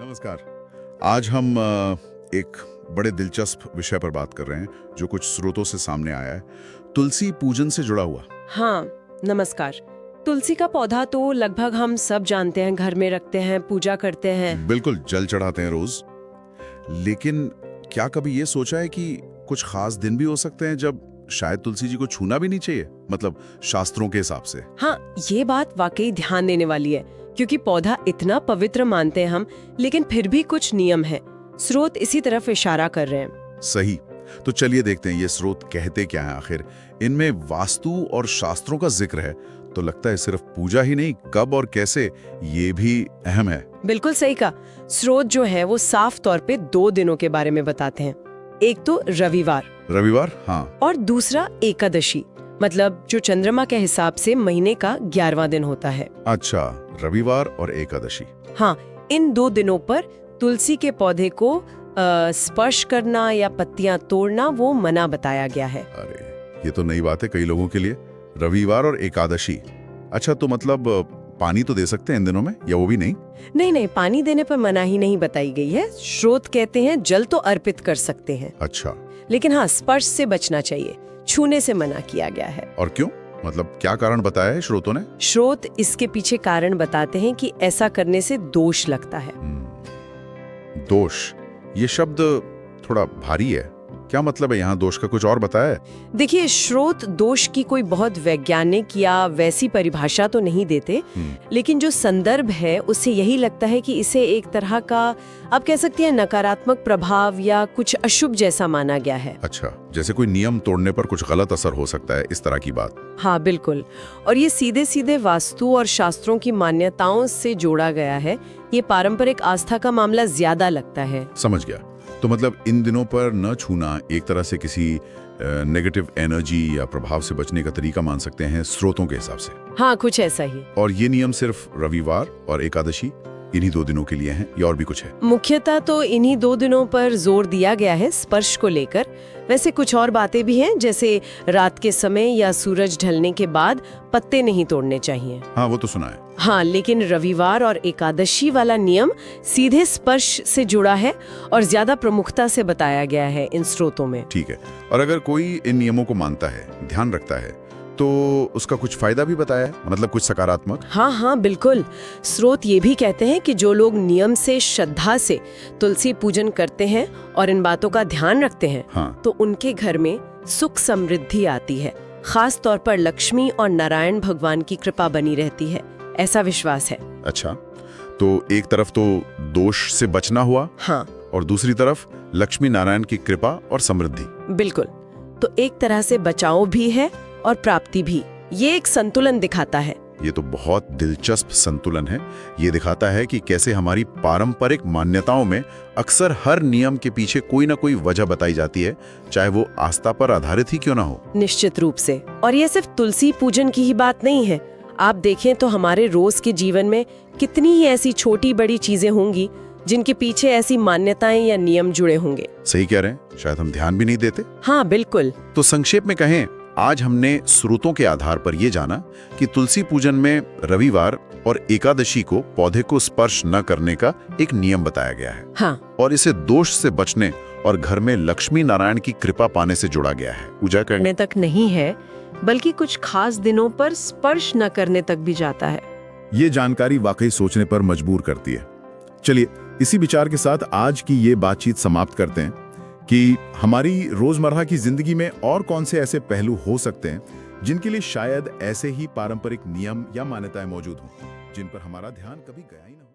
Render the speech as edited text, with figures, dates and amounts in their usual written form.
नमस्कार। आज हम एक बड़े दिलचस्प विषय पर बात कर रहे हैं जो कुछ स्रोतों से सामने आया है, तुलसी पूजन से जुड़ा हुआ। हाँ, नमस्कार। तुलसी का पौधा तो लगभग हम सब जानते हैं, घर में रखते हैं, पूजा करते हैं। बिल्कुल, जल चढ़ाते हैं रोज। लेकिन क्या कभी ये सोचा है कि कुछ खास दिन भी हो सकते हैं जब शायद तुलसी जी को छूना भी नहीं चाहिए, मतलब शास्त्रों के हिसाब से? हाँ, ये बात वाकई ध्यान देने वाली है, क्योंकि पौधा इतना पवित्र मानते हैं हम, लेकिन फिर भी कुछ नियम है। स्रोत इसी तरफ इशारा कर रहे हैं। सही। तो चलिए देखते हैं ये स्रोत कहते क्या हैं आखिर। इनमें वास्तु और शास्त्रों का जिक्र है, तो लगता है सिर्फ पूजा ही नहीं, कब और कैसे ये भी अहम है। बिल्कुल सही कहा। स्रोत जो है वो साफ तौर पे 2 दिनों के बारे में बताते हैं। एक तो रविवार, हाँ। और दूसरा एकादशी, मतलब जो चंद्रमा के हिसाब से महीने का 11वां दिन होता है। अच्छा, रविवार और एकादशी। हाँ, इन 2 दिनों पर तुलसी के पौधे को स्पर्श करना या पत्तियां तोड़ना वो मना बताया गया है। अरे, ये तो नई बात है कई लोगों के लिए। रविवार और एकादशी। अच्छा, तो मतलब पानी तो दे सकते हैं इन दिनों में, या वो भी नहीं? नहीं, पानी देने पर मनाही नहीं बताई गई है। स्रोत कहते हैं जल तो अर्पित कर सकते हैं। अच्छा। लेकिन हाँ, स्पर्श से बचना चाहिए, छूने से मना किया गया है। और क्यों? मतलब क्या कारण बताया है स्रोतों ने? स्रोत इसके पीछे कारण बताते हैं कि ऐसा करने से दोष लगता है। दोष, ये शब्द थोड़ा भारी है। क्या मतलब है यहाँ दोष का? कुछ और बताया है? देखिए, स्रोत दोष की कोई बहुत वैज्ञानिक या वैसी परिभाषा तो नहीं देते, लेकिन जो संदर्भ है उससे यही लगता है कि इसे एक तरह का, आप कह सकती हैं, नकारात्मक प्रभाव या कुछ अशुभ जैसा माना गया है। अच्छा, जैसे कोई नियम तोड़ने पर कुछ गलत असर हो सकता है, इस तरह की बात। हाँ, बिल्कुल। और ये सीधे सीधे वास्तु और शास्त्रों की मान्यताओं से जोड़ा गया है। ये पारंपरिक आस्था का मामला ज्यादा लगता है। समझ गया। तो मतलब इन दिनों पर न छूना एक तरह से किसी नेगेटिव एनर्जी या प्रभाव से बचने का तरीका मान सकते हैं स्रोतों के हिसाब से। हाँ, कुछ ऐसा ही। और ये नियम सिर्फ रविवार और एकादशी, इन्हीं 2 दिनों के लिए हैं, या और भी कुछ है? मुख्यतः तो इन्हीं 2 दिनों पर जोर दिया गया है स्पर्श को लेकर। वैसे कुछ और बातें भी हैं, जैसे रात के समय या सूरज ढलने के बाद पत्ते नहीं तोड़ने चाहिए। हाँ, वो तो सुना है। हाँ, लेकिन रविवार और एकादशी वाला नियम सीधे स्पर्श से जुड़ा है और ज्यादा प्रमुखता से बताया गया है इन स्रोतों में। ठीक है। और अगर कोई इन नियमों को मानता है, ध्यान रखता है, तो उसका कुछ फायदा भी बताया है, मतलब कुछ सकारात्मक? हाँ, बिल्कुल। स्रोत ये भी कहते हैं कि जो लोग नियम से, श्रद्धा से तुलसी पूजन करते हैं और इन बातों का ध्यान रखते हैं, हाँ, तो उनके घर में सुख समृद्धि आती है। खास तौर पर लक्ष्मी और नारायण भगवान की कृपा बनी रहती है, ऐसा विश्वास है। अच्छा, तो एक तरफ तो दोष से बचना हुआ, हाँ, और दूसरी तरफ लक्ष्मी नारायण की कृपा और समृद्धि। बिल्कुल। तो एक तरह से बचाव भी है और प्राप्ति भी। ये एक संतुलन दिखाता है। ये तो बहुत दिलचस्प संतुलन है। ये दिखाता है कि कैसे हमारी पारंपरिक मान्यताओं में अक्सर हर नियम के पीछे कोई ना कोई वजह बताई जाती है, चाहे वो आस्था पर आधारित ही क्यों ना हो। निश्चित रूप से। और ये सिर्फ तुलसी पूजन की ही बात नहीं है। आप देखें तो हमारे रोज के जीवन में कितनी ही ऐसी छोटी बड़ी चीजें होंगी जिनके पीछे ऐसी मान्यताएं या नियम जुड़े होंगे। सही कह रहे हैं, शायद हम ध्यान भी नहीं देते। हाँ, बिल्कुल। तो संक्षेप में कहें, आज हमने स्रोतों के आधार पर यह जाना कि तुलसी पूजन में रविवार और एकादशी को पौधे को स्पर्श न करने का एक नियम बताया गया है। हाँ, और इसे दोष से बचने और घर में लक्ष्मी नारायण की कृपा पाने से जोड़ा गया है। पूजा करने तक नहीं है, बल्कि कुछ खास दिनों पर स्पर्श न करने तक भी जाता है। ये जानकारी वाकई सोचने पर मजबूर करती है। चलिए, इसी विचार के साथ आज की ये बातचीत समाप्त करते हैं कि हमारी रोजमर्रा की जिंदगी में और कौन से ऐसे पहलू हो सकते हैं जिनके लिए शायद ऐसे ही पारंपरिक नियम या मान्यताएं मौजूद हों, जिन पर हमारा ध्यान कभी गया ही ना हो।